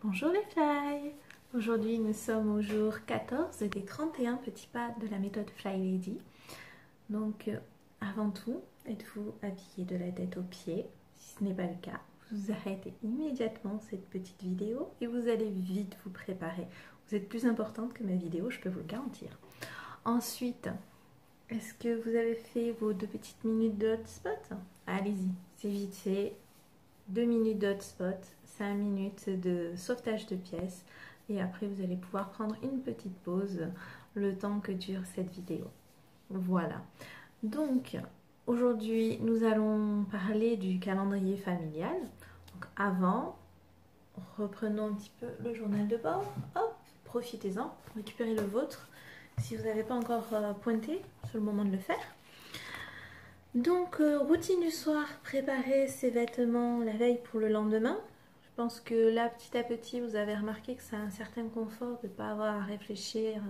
Bonjour les fly. Aujourd'hui nous sommes au jour 14 des 31 petits pas de la méthode Fly Lady. Donc avant tout, êtes-vous habillé de la tête aux pieds? Si ce n'est pas le cas, vous arrêtez immédiatement cette petite vidéo et vous allez vite vous préparer. Vous êtes plus importante que ma vidéo, je peux vous le garantir. Ensuite, est-ce que vous avez fait vos 2 petites minutes de hotspot? Allez-y, c'est vite fait. 2 minutes de hotspot, 5 minutes de sauvetage de pièces et après vous allez pouvoir prendre une petite pause le temps que dure cette vidéo. Voilà. Donc aujourd'hui nous allons parler du calendrier familial. Donc avant, reprenons un petit peu le journal de bord. Hop, profitez-en, récupérez le vôtre. Si vous n'avez pas encore pointé, c'est le moment de le faire. Donc, routine du soir, préparer ses vêtements la veille pour le lendemain. Je pense que là, petit à petit, vous avez remarqué que ça a un certain confort de ne pas avoir à réfléchir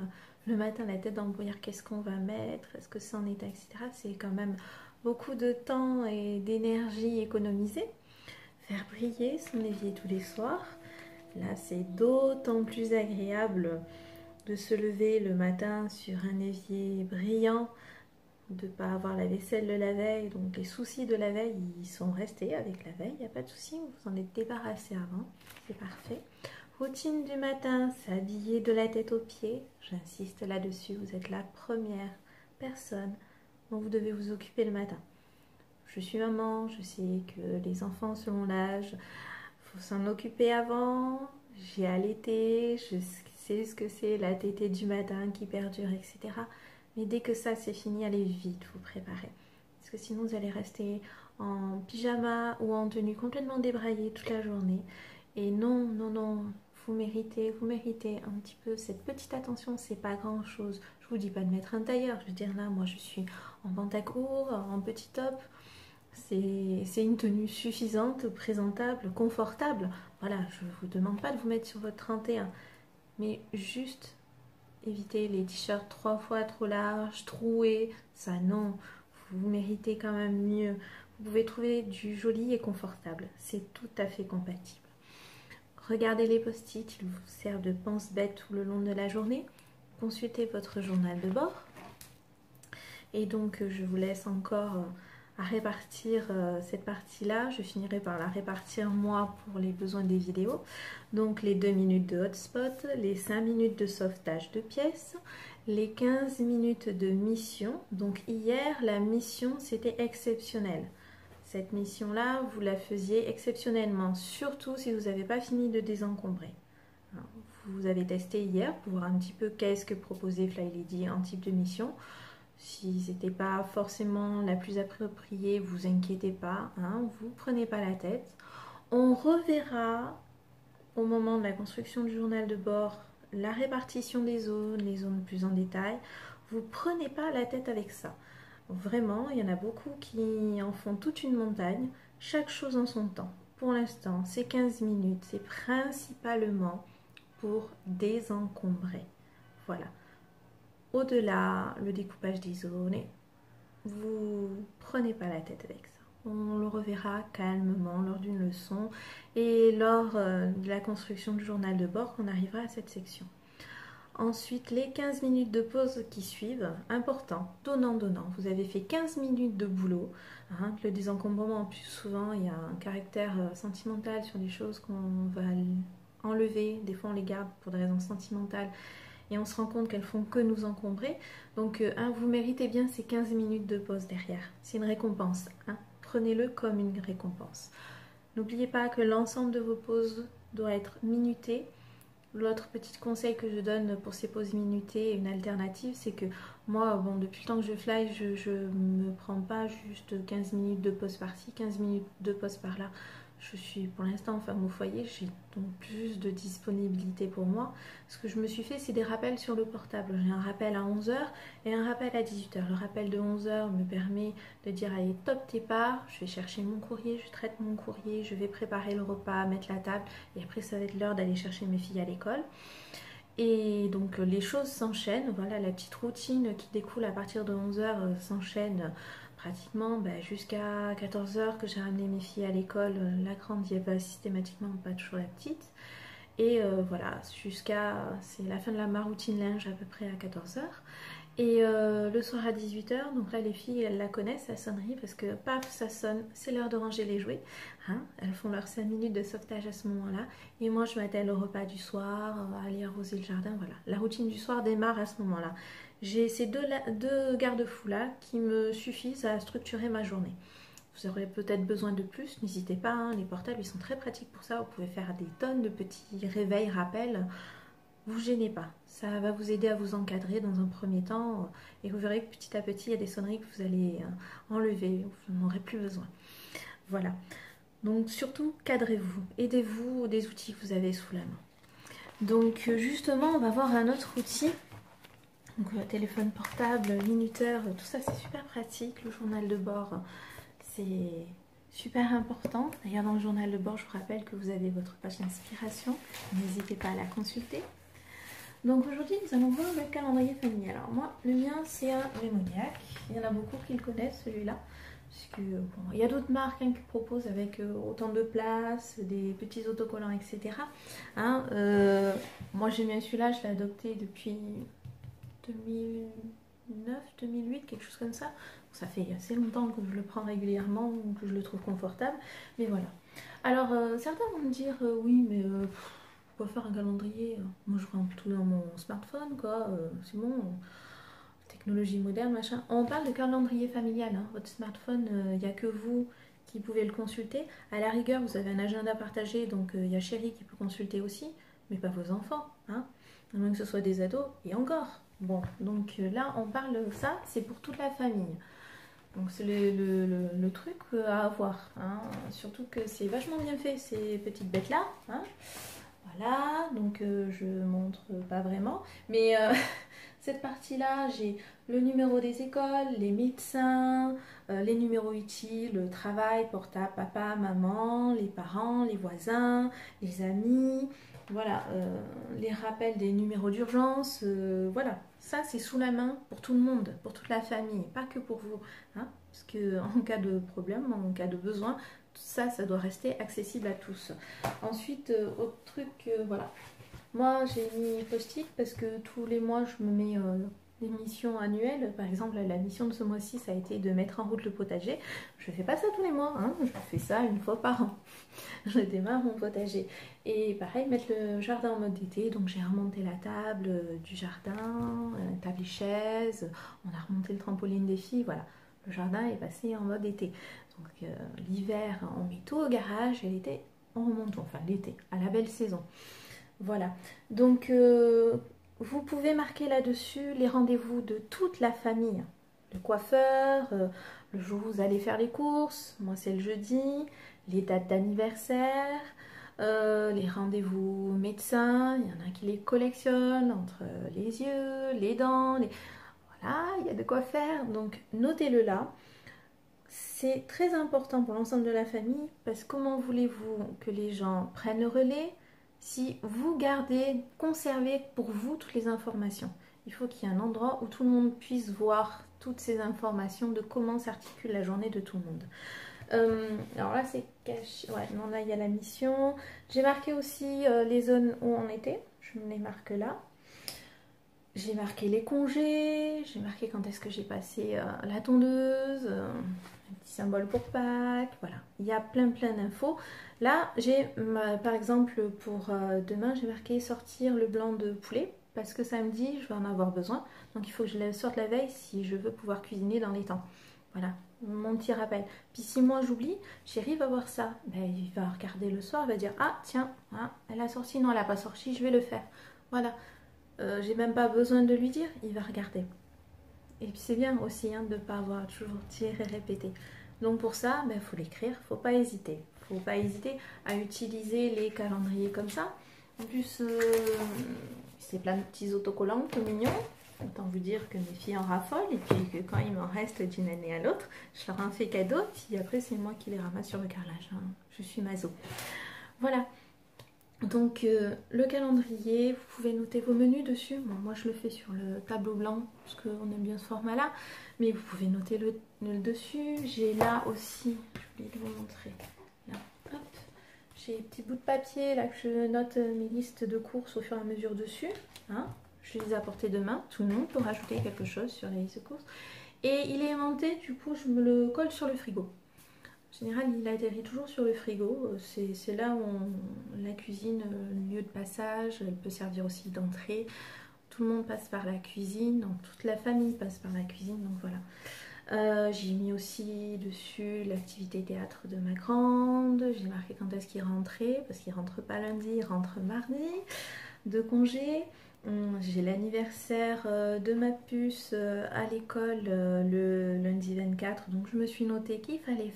le matin la tête dans le brouillard, qu'est-ce qu'on va mettre, est-ce que c'est en état, etc. C'est quand même beaucoup de temps et d'énergie économisée. Faire briller son évier tous les soirs. Là, c'est d'autant plus agréable de se lever le matin sur un évier brillant, de ne pas avoir la vaisselle de la veille, donc les soucis de la veille ils sont restés avec la veille, il n'y a pas de souci, vous en êtes débarrassé avant, c'est parfait. Routine du matin, s'habiller de la tête aux pieds, j'insiste là-dessus, vous êtes la première personne dont vous devez vous occuper le matin. Je suis maman, je sais que les enfants selon l'âge, il faut s'en occuper avant, j'ai allaité, je sais ce que c'est la tétée du matin qui perdure, etc. Mais dès que ça c'est fini, allez vite vous préparer. Parce que sinon vous allez rester en pyjama ou en tenue complètement débraillée toute la journée. Et non, non, non, vous méritez un petit peu cette petite attention, c'est pas grand chose. Je vous dis pas de mettre un tailleur, je veux dire là, moi je suis en pantacourt, en petit top. C'est une tenue suffisante, présentable, confortable. Voilà, je ne vous demande pas de vous mettre sur votre 31, mais juste évitez les t-shirts 3 fois trop larges, troués, ça non, vous méritez quand même mieux. Vous pouvez trouver du joli et confortable, c'est tout à fait compatible. Regardez les post-it, ils vous servent de pense-bête tout le long de la journée. Consultez votre journal de bord. Et donc je vous laisse encore à répartir cette partie-là. Je finirai par la répartir moi pour les besoins des vidéos. Donc les 2 minutes de hotspot, les 5 minutes de sauvetage de pièces, les 15 minutes de mission. Donc hier, la mission, c'était exceptionnel. Cette mission-là, vous la faisiez exceptionnellement, surtout si vous n'avez pas fini de désencombrer. Vous avez testé hier pour voir un petit peu qu'est-ce que proposait Fly Lady en type de mission. Si c'était pas forcément la plus appropriée, vous inquiétez pas, hein, vous prenez pas la tête. On reverra au moment de la construction du journal de bord la répartition des zones, les zones plus en détail. Vous prenez pas la tête avec ça. Vraiment, il y en a beaucoup qui en font toute une montagne, chaque chose en son temps. Pour l'instant, c'est 15 minutes, c'est principalement pour désencombrer. Voilà. Au-delà, le découpage des zones, vous prenez pas la tête avec ça. On le reverra calmement lors d'une leçon et lors de la construction du journal de bord qu'on arrivera à cette section. Ensuite, les 15 minutes de pause qui suivent, important, donnant-donnant. Vous avez fait 15 minutes de boulot. Hein, le désencombrement, plus souvent, il y a un caractère sentimental sur les choses qu'on va enlever. Des fois, on les garde pour des raisons sentimentales. Et on se rend compte qu'elles font que nous encombrer. Donc, vous méritez bien ces 15 minutes de pause derrière. C'est une récompense. Hein. Prenez-le comme une récompense. N'oubliez pas que l'ensemble de vos pauses doit être minuté. L'autre petit conseil que je donne pour ces pauses minutées, une alternative, c'est que moi, bon, depuis le temps que je fly, je ne me prends pas juste 15 minutes de pause par-ci, 15 minutes de pause par-là. Je suis pour l'instant femme au foyer, j'ai donc plus de disponibilité pour moi. Ce que je me suis fait, c'est des rappels sur le portable. J'ai un rappel à 11 h et un rappel à 18 h. Le rappel de 11 h me permet de dire allez, top départ, je vais chercher mon courrier, je traite mon courrier, je vais préparer le repas, mettre la table et après ça va être l'heure d'aller chercher mes filles à l'école. Et donc les choses s'enchaînent, voilà, la petite routine qui découle à partir de 11 h s'enchaîne pratiquement jusqu'à 14 h que j'ai ramené mes filles à l'école. La grande y va systématiquement, pas toujours la petite. Et voilà, c'est la fin de ma routine linge à peu près à 14 heures. Et le soir à 18 heures, donc là les filles elles la connaissent, la sonnerie, parce que paf, ça sonne, c'est l'heure de ranger les jouets. Hein, elles font leurs 5 minutes de sauvetage à ce moment-là. Et moi je m'attelle au repas du soir, à aller arroser le jardin, voilà. La routine du soir démarre à ce moment-là. J'ai ces deux garde-fous là qui me suffisent à structurer ma journée. Vous aurez peut-être besoin de plus, n'hésitez pas, hein, les portables ils sont très pratiques pour ça. Vous pouvez faire des tonnes de petits réveils, rappels. Vous gênez pas, ça va vous aider à vous encadrer dans un premier temps et vous verrez que petit à petit il y a des sonneries que vous allez enlever, vous n'en aurez plus besoin. Voilà, donc surtout cadrez-vous, aidez-vous des outils que vous avez sous la main. Donc justement on va voir un autre outil, donc téléphone portable, minuteur, tout ça c'est super pratique. Le journal de bord c'est super important. D'ailleurs dans le journal de bord je vous rappelle que vous avez votre page d'inspiration, n'hésitez pas à la consulter. Donc aujourd'hui nous allons voir le calendrier familial. Alors moi le mien c'est un Mémoniac, il y en a beaucoup qui le connaissent celui-là. Puisque, bon, il y a d'autres marques hein, qui proposent avec autant de place, des petits autocollants etc. Hein, moi j'aime bien celui-là, je l'ai adopté depuis 2009, 2008, quelque chose comme ça. Ça fait assez longtemps que je le prends régulièrement, que je le trouve confortable, mais voilà. Alors certains vont me dire oui mais... Pour faire un calendrier, moi je rentre tout dans mon smartphone quoi, c'est bon, technologie moderne machin. On parle de calendrier familial, hein. Votre smartphone, il n'y a que vous qui pouvez le consulter. À la rigueur, vous avez un agenda partagé, donc il y a Chérie qui peut consulter aussi, mais pas vos enfants, hein, à moins que ce soit des ados, et encore. Bon, donc là on parle, ça c'est pour toute la famille. Donc c'est le truc à avoir, hein. Surtout que c'est vachement bien fait ces petites bêtes là, hein. Voilà, donc je montre pas vraiment, mais cette partie-là, j'ai le numéro des écoles, les médecins, les numéros utiles, le travail, portable, papa, maman, les parents, les voisins, les amis, voilà, les rappels des numéros d'urgence, voilà, ça c'est sous la main pour tout le monde, pour toute la famille, pas que pour vous, hein, parce qu'en cas de problème, en cas de besoin, ça doit rester accessible à tous. Ensuite, autre truc, voilà. Moi, j'ai mis post-it parce que tous les mois, je me mets des missions annuelles. Par exemple, la mission de ce mois-ci, ça a été de mettre en route le potager. Je ne fais pas ça tous les mois, hein. Je fais ça une fois par an. Je démarre mon potager. Et pareil, mettre le jardin en mode été. Donc, j'ai remonté la table du jardin, table et chaise. On a remonté le trampoline des filles, voilà. Le jardin est passé en mode été. Donc l'hiver, on met tout au garage et l'été, on remonte, enfin l'été, à la belle saison. Voilà. Donc vous pouvez marquer là-dessus les rendez-vous de toute la famille. Le coiffeur, le jour où vous allez faire les courses, moi c'est le jeudi, les dates d'anniversaire, les rendez-vous médecins, il y en a qui les collectionnent entre les yeux, les dents, voilà, il y a de quoi faire. Donc notez-le là. C'est très important pour l'ensemble de la famille parce que comment voulez-vous que les gens prennent le relais si vous gardez, conservez pour vous toutes les informations. Il faut qu'il y ait un endroit où tout le monde puisse voir toutes ces informations de comment s'articule la journée de tout le monde. Alors là c'est caché, ouais, non là il y a la mission. J'ai marqué aussi les zones où on était, je me les marque là. J'ai marqué les congés, j'ai marqué quand est-ce que j'ai passé la tondeuse, un petit symbole pour Pâques, voilà. Il y a plein d'infos. Là, j'ai par exemple pour demain, j'ai marqué sortir le blanc de poulet parce que samedi, je vais en avoir besoin. Donc il faut que je le sorte la veille si je veux pouvoir cuisiner dans les temps. Voilà, mon petit rappel. Puis si moi j'oublie, Chérie va voir ça. Ben, il va regarder le soir, il va dire « Ah tiens, hein, elle a sorti, non elle n'a pas sorti, je vais le faire. » Voilà. J'ai même pas besoin de lui dire, il va regarder. Et puis c'est bien aussi hein, de ne pas avoir toujours tiré et répété. Donc pour ça, il faut l'écrire, faut pas hésiter. Faut pas hésiter à utiliser les calendriers comme ça. En plus, c'est plein de petits autocollants tout mignons. Autant vous dire que mes filles en raffolent et puis que quand il m'en reste d'une année à l'autre, je leur en fais cadeau. Puis après, c'est moi qui les ramasse sur le carrelage. Hein. Je suis maso. Voilà. Donc le calendrier, vous pouvez noter vos menus dessus. Bon, moi je le fais sur le tableau blanc parce qu'on aime bien ce format là, mais vous pouvez noter le dessus. J'ai là aussi, je voulais vous montrer, là, hop, J'ai des petits bouts de papier là que je note mes listes de courses au fur et à mesure dessus. Hein. Je les ai apportés demain. Tout le monde peut rajouter quelque chose sur les listes de courses. Et il est aimanté, du coup je me le colle sur le frigo. En général, il atterrit toujours sur le frigo. C'est là où la cuisine, le lieu de passage, elle peut servir aussi d'entrée. Tout le monde passe par la cuisine, donc toute la famille passe par la cuisine, donc voilà. J'ai mis aussi dessus l'activité théâtre de ma grande. J'ai marqué quand est-ce qu'il rentrait, parce qu'il rentre pas lundi, il rentre mardi de congé. J'ai l'anniversaire de ma puce à l'école le lundi 24, donc je me suis noté qu'il fallait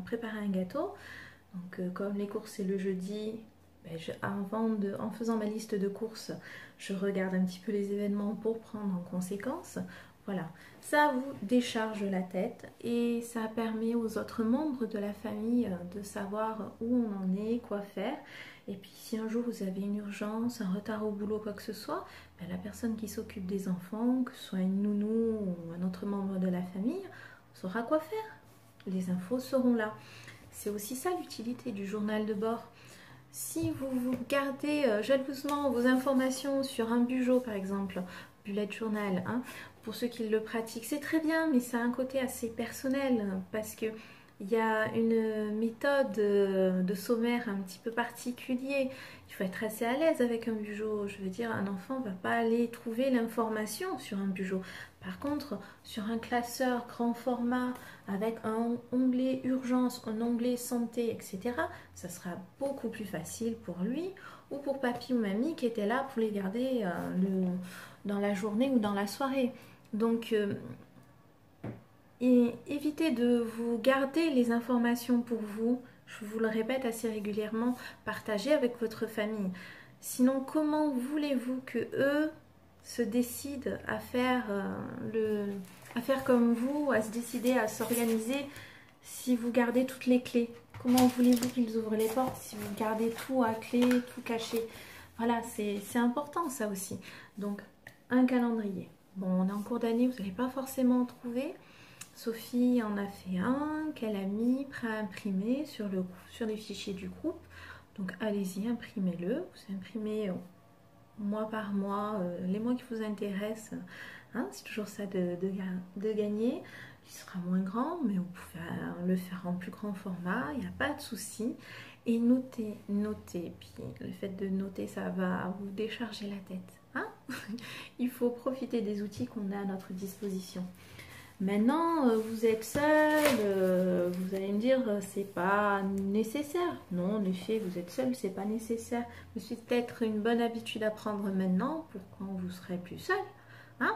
préparer un gâteau. Donc comme les courses c'est le jeudi, en faisant ma liste de courses, je regarde un petit peu les événements pour prendre en conséquence. Voilà, ça vous décharge la tête et ça permet aux autres membres de la famille de savoir où on en est, quoi faire. Et puis si un jour vous avez une urgence, un retard au boulot, quoi que ce soit, ben, la personne qui s'occupe des enfants, que ce soit une nounou ou un autre membre de la famille, saura quoi faire. Les infos seront là. C'est aussi ça l'utilité du journal de bord. Si vous gardez jalousement vos informations sur un bugeot par exemple, bullet journal, hein, pour ceux qui le pratiquent, c'est très bien, mais ça a un côté assez personnel parce que il y a une méthode de sommaire un petit peu particulier. Il faut être assez à l'aise avec un bugeot. Je veux dire, un enfant ne va pas aller trouver l'information sur un bugeot. Par contre, sur un classeur grand format avec un onglet urgence, un onglet santé, etc., ça sera beaucoup plus facile pour lui ou pour papy ou mamie qui étaient là pour les garder dans la journée ou dans la soirée. Donc, et évitez de vous garder les informations pour vous. Je vous le répète assez régulièrement, partagez avec votre famille. Sinon, comment voulez-vous que eux se décident à faire comme vous, à se décider à s'organiser si vous gardez toutes les clés? Comment voulez-vous qu'ils ouvrent les portes si vous gardez tout à clé, tout caché? Voilà, c'est important ça aussi. Donc, un calendrier. Bon, on est en cours d'année, vous n'allez pas forcément trouver. Sophie en a fait un qu'elle a mis pré-imprimé sur les fichiers du groupe. Donc allez-y, imprimez-le. Vous imprimez mois par mois les mois qui vous intéressent. Hein, c'est toujours ça de gagner. Il sera moins grand, mais vous pouvez le faire en plus grand format. Il n'y a pas de souci. Et notez. Puis le fait de noter, ça va vous décharger la tête. Hein. Il faut profiter des outils qu'on a à notre disposition. Maintenant, vous êtes seul, vous allez me dire, c'est pas nécessaire. Non, en effet, vous êtes seul, c'est pas nécessaire. Mais c'est peut-être une bonne habitude à prendre maintenant pour quand vous serez plus seul. Hein?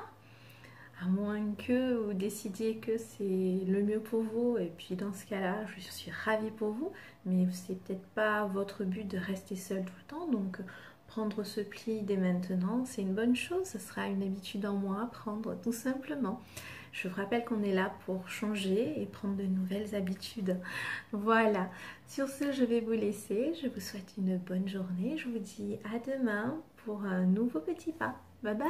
À moins que vous décidiez que c'est le mieux pour vous. Et puis dans ce cas-là, je suis ravie pour vous. Mais c'est peut-être pas votre but de rester seul tout le temps. Donc, prendre ce pli dès maintenant, c'est une bonne chose. Ce sera une habitude en moins à prendre, tout simplement. Je vous rappelle qu'on est là pour changer et prendre de nouvelles habitudes. Voilà. Sur ce, je vais vous laisser. Je vous souhaite une bonne journée. Je vous dis à demain pour un nouveau petit pas. Bye bye!